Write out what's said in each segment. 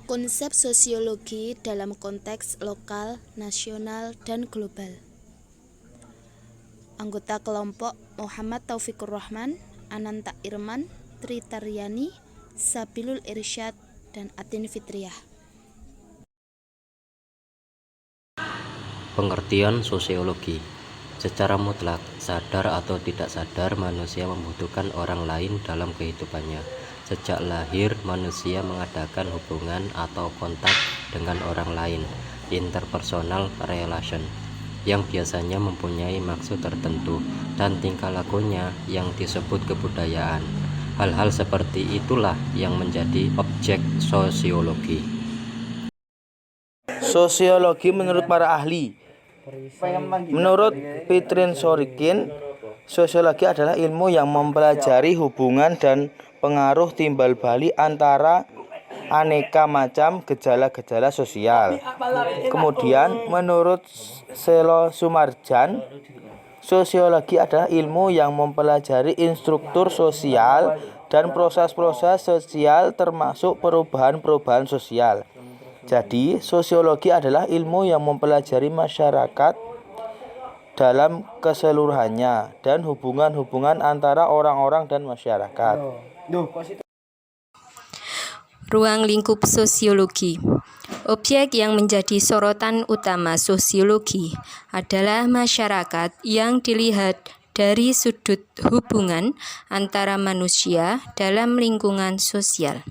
Konsep sosiologi dalam konteks lokal, nasional, dan global. Anggota kelompok Muhammad Taufikur Rahman, Ananta Irman, Tri Taryani, Sabilul Irsyad, dan Atin Fitriah. Pengertian sosiologi. Secara mutlak, sadar atau tidak sadar, manusia membutuhkan orang lain dalam kehidupannya. Sejak lahir, manusia mengadakan hubungan atau kontak dengan orang lain, interpersonal relation, yang biasanya mempunyai maksud tertentu dan tingkah lakunya yang disebut kebudayaan. Hal-hal seperti itulah yang menjadi objek sosiologi. Sosiologi menurut para ahli. Menurut Pitrin Sorikin, sosiologi adalah ilmu yang mempelajari hubungan dan pengaruh timbal balik antara aneka macam gejala-gejala sosial. Kemudian menurut Selo Sumarjan, sosiologi adalah ilmu yang mempelajari instruktur sosial dan proses-proses sosial termasuk perubahan-perubahan sosial. Jadi, sosiologi adalah ilmu yang mempelajari masyarakat dalam keseluruhannya dan hubungan-hubungan antara orang-orang dan masyarakat. Ruang lingkup sosiologi. Objek yang menjadi sorotan utama sosiologi adalah masyarakat yang dilihat dari sudut hubungan antara manusia dalam lingkungan sosial.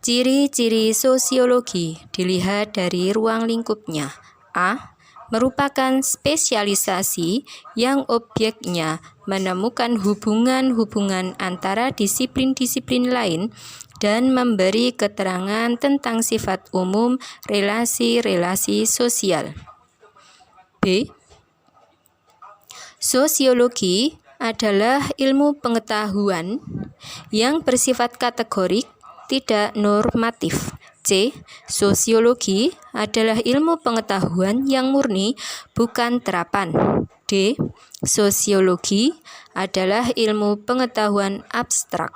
Ciri-ciri sosiologi dilihat dari ruang lingkupnya. A. Merupakan spesialisasi yang objeknya menemukan hubungan-hubungan antara disiplin-disiplin lain dan memberi keterangan tentang sifat umum relasi-relasi sosial. B. Sosiologi adalah ilmu pengetahuan yang bersifat kategorik, tidak normatif. C. Sosiologi adalah ilmu pengetahuan yang murni, bukan terapan. D. Sosiologi adalah ilmu pengetahuan abstrak.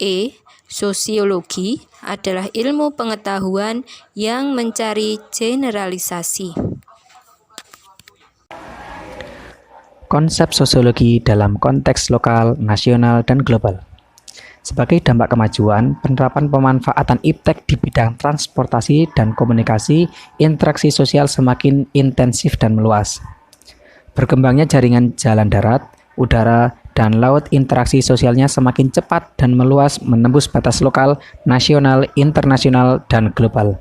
E. Sosiologi adalah ilmu pengetahuan yang mencari generalisasi. Konsep sosiologi dalam konteks lokal, nasional, dan global. Sebagai dampak kemajuan, penerapan pemanfaatan iptek di bidang transportasi dan komunikasi, interaksi sosial semakin intensif dan meluas. Berkembangnya jaringan jalan darat, udara, dan laut, interaksi sosialnya semakin cepat dan meluas menembus batas lokal, nasional, internasional, dan global.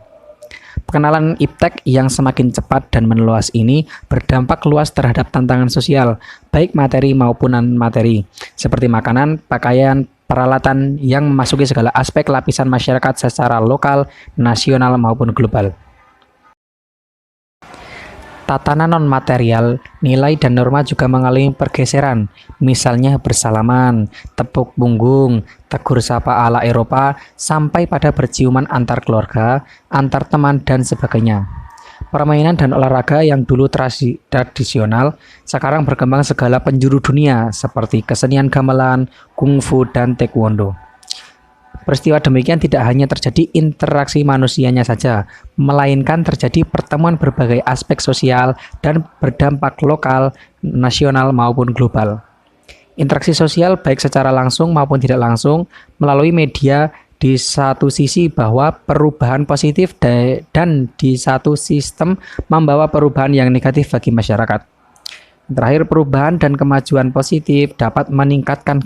Pengenalan iptek yang semakin cepat dan meluas ini berdampak luas terhadap tantangan sosial, baik materi maupun non-materi, seperti makanan, pakaian, peralatan yang memasuki segala aspek lapisan masyarakat secara lokal, nasional, maupun global. Tatanan non-material, nilai dan norma juga mengalami pergeseran, misalnya bersalaman, tepuk punggung, tegur sapa ala Eropa, sampai pada berciuman antar keluarga, antar teman, dan sebagainya. Permainan dan olahraga yang dulu tradisional, sekarang berkembang segala penjuru dunia, seperti kesenian gamelan, kungfu, dan taekwondo. Peristiwa demikian tidak hanya terjadi interaksi manusianya saja, melainkan terjadi pertemuan berbagai aspek sosial dan berdampak lokal, nasional, maupun global. Interaksi sosial baik secara langsung maupun tidak langsung melalui media di satu sisi bahwa perubahan positif dan di satu sistem membawa perubahan yang negatif bagi masyarakat. Terakhir, perubahan dan kemajuan positif dapat meningkatkan